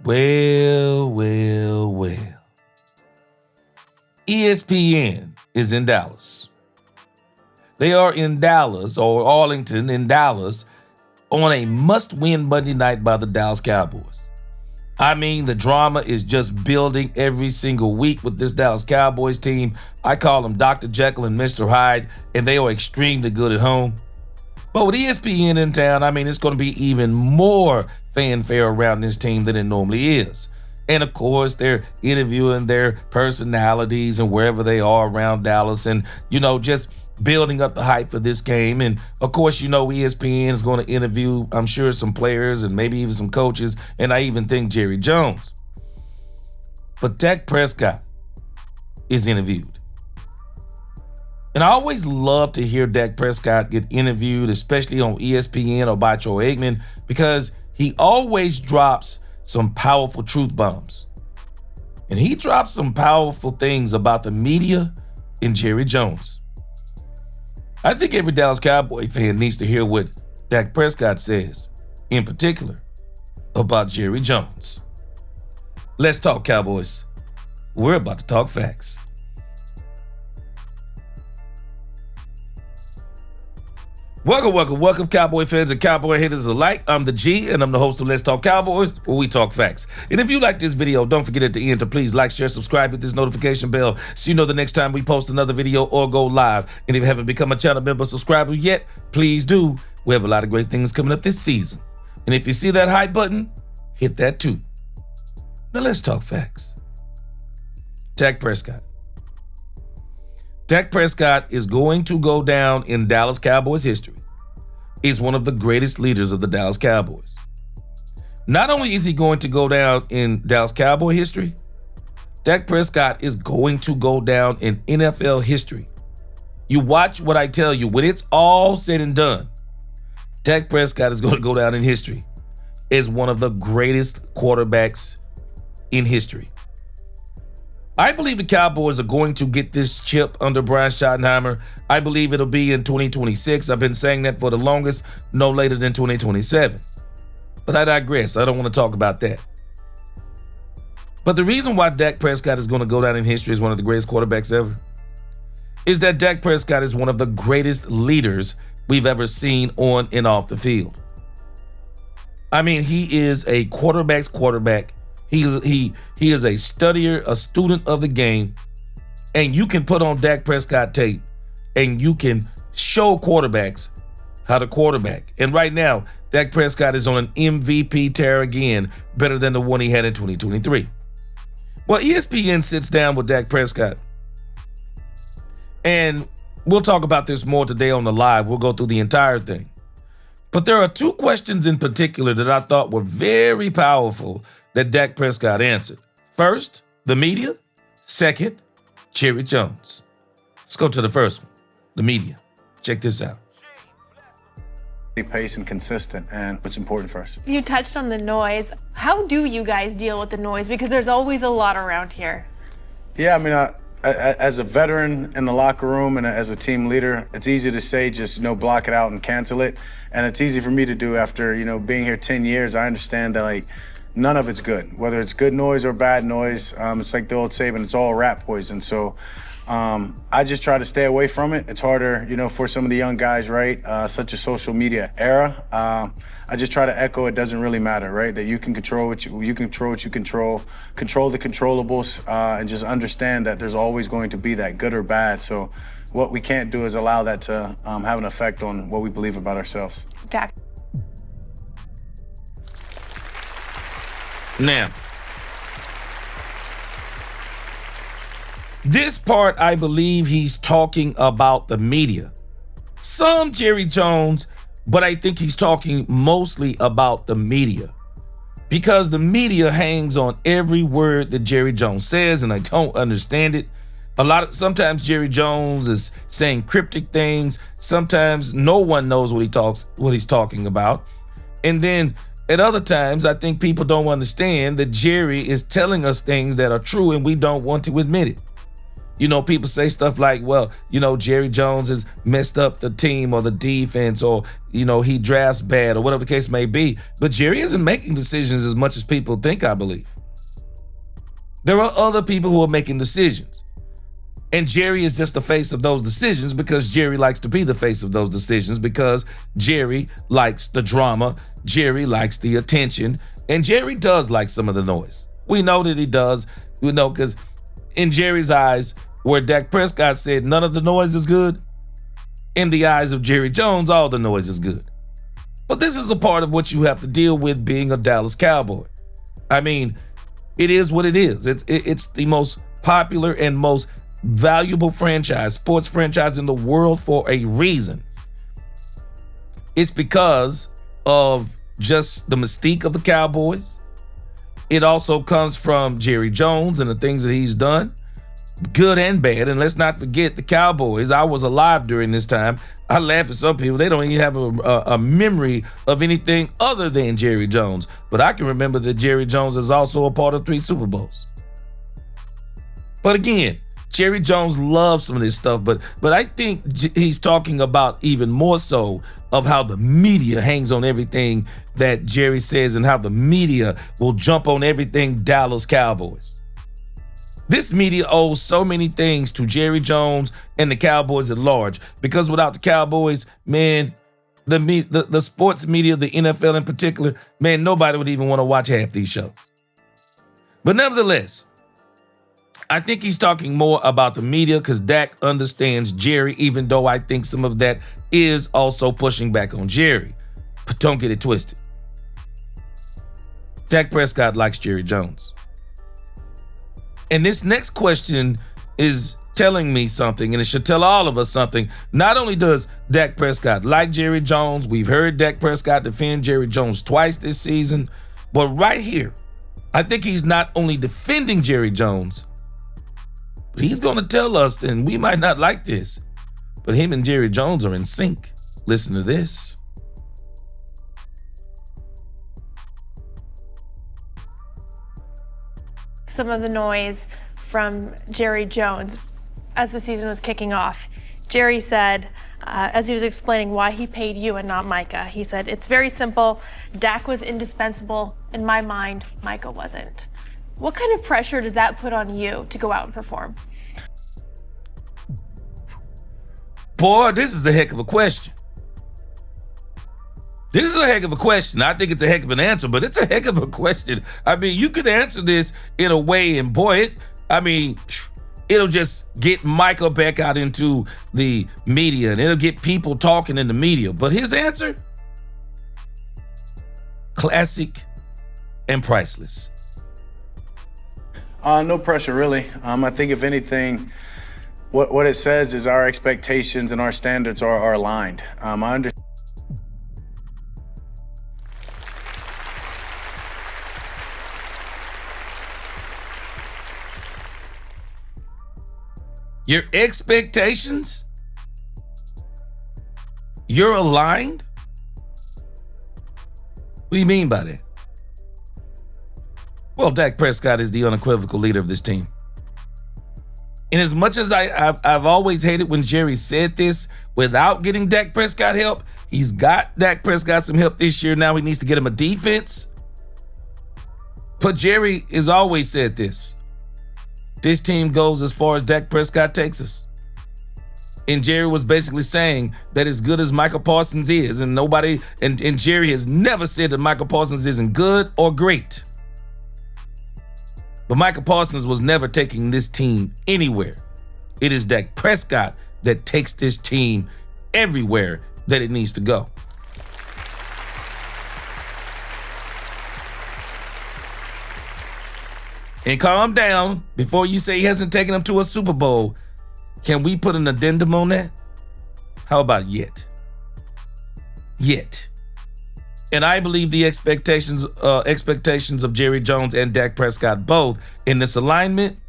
Well. ESPN is in Dallas. They are in Dallas, or Arlington in Dallas, on a must-win Monday night by the Dallas Cowboys. I mean, the drama is just building every single week with this Dallas Cowboys team. I call them Dr. Jekyll and Mr. Hyde, and they are extremely good at home. But with ESPN in town, I mean, it's going to be even more fanfare around this team than it normally is. And of course, they're interviewing their personalities and wherever they are around Dallas and, just building up the hype for this game. And of course, ESPN is going to interview, I'm sure, some players and maybe even some coaches. And I even think Jerry Jones. But Dak Prescott is interviewed. And I always love to hear Dak Prescott get interviewed, especially on ESPN or by Troy Aikman, because he always drops some powerful truth bombs. And he drops some powerful things about the media and Jerry Jones. I think every Dallas Cowboy fan needs to hear what Dak Prescott says, in particular, about Jerry Jones. Let's talk Cowboys. We're about to talk facts. Welcome, Cowboy fans and Cowboy haters alike. I'm the G, and I'm the host of Let's Talk Cowboys, where we talk facts. And if you like this video, don't forget at the end to please like, share, subscribe, hit this notification bell so you know the next time we post another video or go live. And if you haven't become a channel member subscriber yet, please do. We have a lot of great things coming up this season. And if you see that hype button, hit that too. Now let's talk facts. Dak Prescott. Dak Prescott is going to go down in Dallas Cowboys history. He's one of the greatest leaders of the Dallas Cowboys. Not only is he going to go down in Dallas Cowboy history, Dak Prescott is going to go down in NFL history. You watch what I tell you. When it's all said and done, Dak Prescott is going to go down in history as one of the greatest quarterbacks in history. I believe the Cowboys are going to get this chip under Brian Schottenheimer. I believe it'll be in 2026. I've been saying that for the longest, no later than 2027. But I digress. I don't want to talk about that. But the reason why Dak Prescott is going to go down in history as one of the greatest quarterbacks ever is that Dak Prescott is one of the greatest leaders we've ever seen on and off the field. I mean, he is a quarterback's quarterback. He is a studier, a student of the game, and you can put on Dak Prescott tape and you can show quarterbacks how to quarterback. And right now, Dak Prescott is on an MVP tear again, better than the one he had in 2023. Well, ESPN sits down with Dak Prescott, and we'll talk about this more today on the live. We'll go through the entire thing. But there are two questions in particular that I thought were very powerful that Dak Prescott answered. First, the media. Second, Jerry Jones. Let's go to the first one, the media. Check this out. Pace and consistent, and it's important for us. You touched on the noise. How do you guys deal with the noise? Because there's always a lot around here. Yeah, I mean, as a veteran in the locker room and as a team leader, it's easy to say just, block it out and cancel it. And it's easy for me to do after, being here 10 years. I understand that, none of it's good, whether it's good noise or bad noise. It's like the old saying, it's all rat poison. So I just try to stay away from it. It's harder, for some of the young guys, right? Such a social media era. I just try to echo it doesn't really matter, right? That you can control what you control the controllables, and just understand that there's always going to be that good or bad. So what we can't do is allow that to have an effect on what we believe about ourselves. Dak. Now, this part, I believe he's talking about the media. Some Jerry Jones, but I think he's talking mostly about the media. Because the media hangs on every word that Jerry Jones says, and I don't understand it. Sometimes Jerry Jones is saying cryptic things. Sometimes no one knows what he's talking about. And then at other times, I think people don't understand that Jerry is telling us things that are true and we don't want to admit it. People say stuff like, well, Jerry Jones has messed up the team or the defense, or, he drafts bad, or whatever the case may be. But Jerry isn't making decisions as much as people think, I believe. There are other people who are making decisions. And Jerry is just the face of those decisions because Jerry likes to be the face of those decisions, because Jerry likes the drama, Jerry likes the attention, and Jerry does like some of the noise. We know that he does, because in Jerry's eyes, where Dak Prescott said none of the noise is good, in the eyes of Jerry Jones, all the noise is good. But this is a part of what you have to deal with being a Dallas Cowboy. I mean, it is what it is. It's the most popular and most valuable sports franchise in the world for a reason. It's because of just the mystique of the Cowboys. It also comes from Jerry Jones and the things that he's done, good and bad. And let's not forget the Cowboys. I was alive during this time. I laugh at some people. They don't even have a memory of anything other than Jerry Jones. But I can remember that Jerry Jones is also a part of 3 Super Bowls. But again, Jerry Jones loves some of this stuff, but I think he's talking about even more so of how the media hangs on everything that Jerry says and how the media will jump on everything Dallas Cowboys. This media owes so many things to Jerry Jones and the Cowboys at large, because without the Cowboys, man, the sports media, the NFL in particular, man, nobody would even want to watch half these shows. But nevertheless, I think he's talking more about the media because Dak understands Jerry, even though I think some of that is also pushing back on Jerry. But don't get it twisted. Dak Prescott likes Jerry Jones. And this next question is telling me something, and it should tell all of us something. Not only does Dak Prescott like Jerry Jones, we've heard Dak Prescott defend Jerry Jones twice this season, but right here, I think he's not only defending Jerry Jones, but he's going to tell us, and we might not like this, but him and Jerry Jones are in sync. Listen to this. Some of the noise from Jerry Jones as the season was kicking off. Jerry said, as he was explaining why he paid you and not Micah, he said, "It's very simple. Dak was indispensable. In my mind, Micah wasn't." What kind of pressure does that put on you to go out and perform? Boy, this is a heck of a question. This is a heck of a question. I think it's a heck of an answer, but it's a heck of a question. I mean, you could answer this in a way, and boy, it'll just get Micah back out into the media, and it'll get people talking in the media. But his answer? Classic and priceless. No pressure, really. I think if anything, what it says is our expectations and our standards are aligned. I understand. Your expectations? You're aligned? What do you mean by that? Well, Dak Prescott is the unequivocal leader of this team. And as much as I've always hated when Jerry said this without getting Dak Prescott help, he's got Dak Prescott some help this year. Now he needs to get him a defense. But Jerry has always said this. This team goes as far as Dak Prescott takes us. And Jerry was basically saying that as good as Michael Parsons is, and Jerry has never said that Michael Parsons isn't good or great. But Michael Parsons was never taking this team anywhere. It is Dak Prescott that takes this team everywhere that it needs to go. And calm down before you say he hasn't taken them to a Super Bowl. Can we put an addendum on that? How about yet? Yet. And I believe the expectations of Jerry Jones and Dak Prescott both in this alignment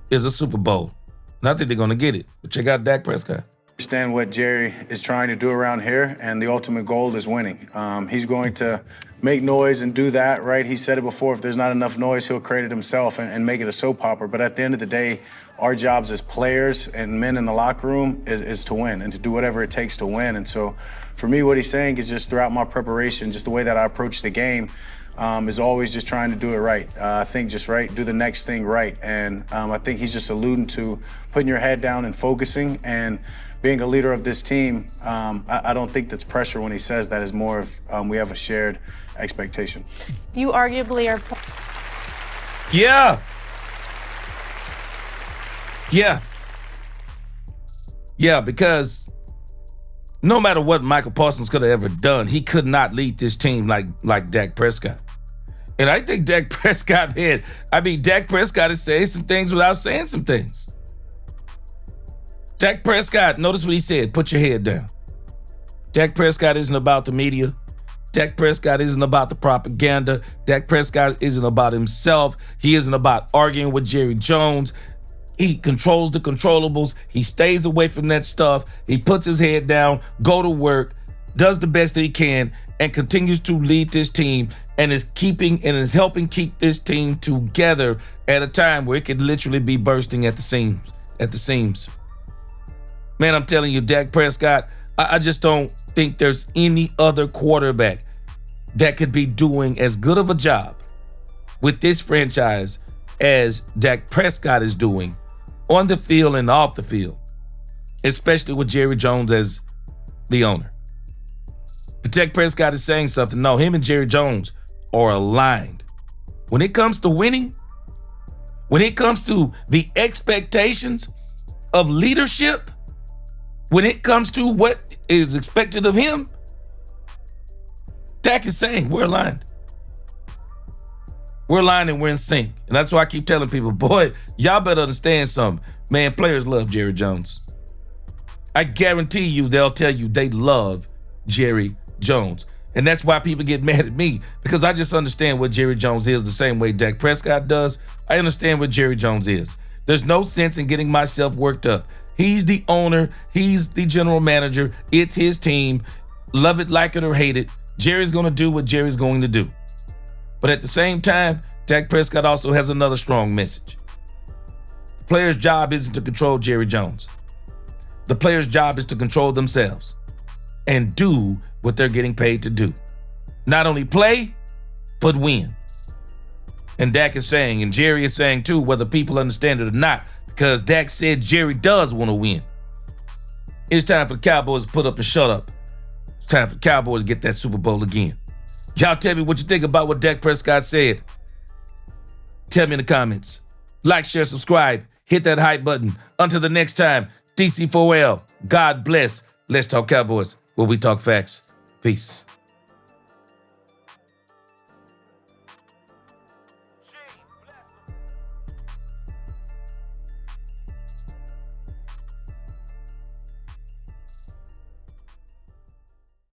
is a Super Bowl. And I think they're going to get it. But check out Dak Prescott. Understand what Jerry is trying to do around here, and the ultimate goal is winning. He's going to make noise and do that, right? He said it before, if there's not enough noise, he'll create it himself and make it a soap opera. But at the end of the day, our jobs as players and men in the locker room is to win and to do whatever it takes to win. And so for me, what he's saying is just throughout my preparation, just the way that I approach the game, is always just trying to do it right. I think just right, do the next thing right. And I think he's just alluding to putting your head down and focusing and being a leader of this team. I don't think that's pressure when he says that. Is more of we have a shared expectation. You arguably are. Yeah. Yeah. Yeah, because no matter what Michael Parsons could have ever done, he could not lead this team like Dak Prescott. And I think Dak Prescott Dak Prescott is saying some things without saying some things. Dak Prescott, notice what he said, put your head down. Dak Prescott isn't about the media. Dak Prescott isn't about the propaganda. Dak Prescott isn't about himself. He isn't about arguing with Jerry Jones. He controls the controllables. He stays away from that stuff. He puts his head down, go to work, does the best that he can, and continues to lead this team and is helping keep this team together at a time where it could literally be bursting at the seams. Man, I'm telling you, Dak Prescott, I just don't think there's any other quarterback that could be doing as good of a job with this franchise as Dak Prescott is doing on the field and off the field, especially with Jerry Jones as the owner. But Dak Prescott is saying something. No, him and Jerry Jones are aligned. When it comes to winning, when it comes to the expectations of leadership, when it comes to what is expected of him, Dak is saying we're aligned. We're aligned and we're in sync. And that's why I keep telling people, boy, y'all better understand something. Man, players love Jerry Jones. I guarantee you they'll tell you they love Jerry Jones. And that's why people get mad at me, because I just understand what Jerry Jones is the same way Dak Prescott does. I understand what Jerry Jones is. There's no sense in getting myself worked up. He's the owner. He's the general manager. It's his team. Love it, like it, or hate it. Jerry's going to do what Jerry's going to do. But at the same time, Dak Prescott also has another strong message. The player's job isn't to control Jerry Jones. The player's job is to control themselves and do what they're getting paid to do. Not only play, but win. And Dak is saying, and Jerry is saying too, whether people understand it or not, because Dak said Jerry does want to win. It's time for the Cowboys to put up and shut up. It's time for the Cowboys to get that Super Bowl again. Y'all tell me what you think about what Dak Prescott said. Tell me in the comments. Like, share, subscribe. Hit that hype button. Until the next time, DC4L. God bless. Let's talk Cowboys, where we talk facts. Peace.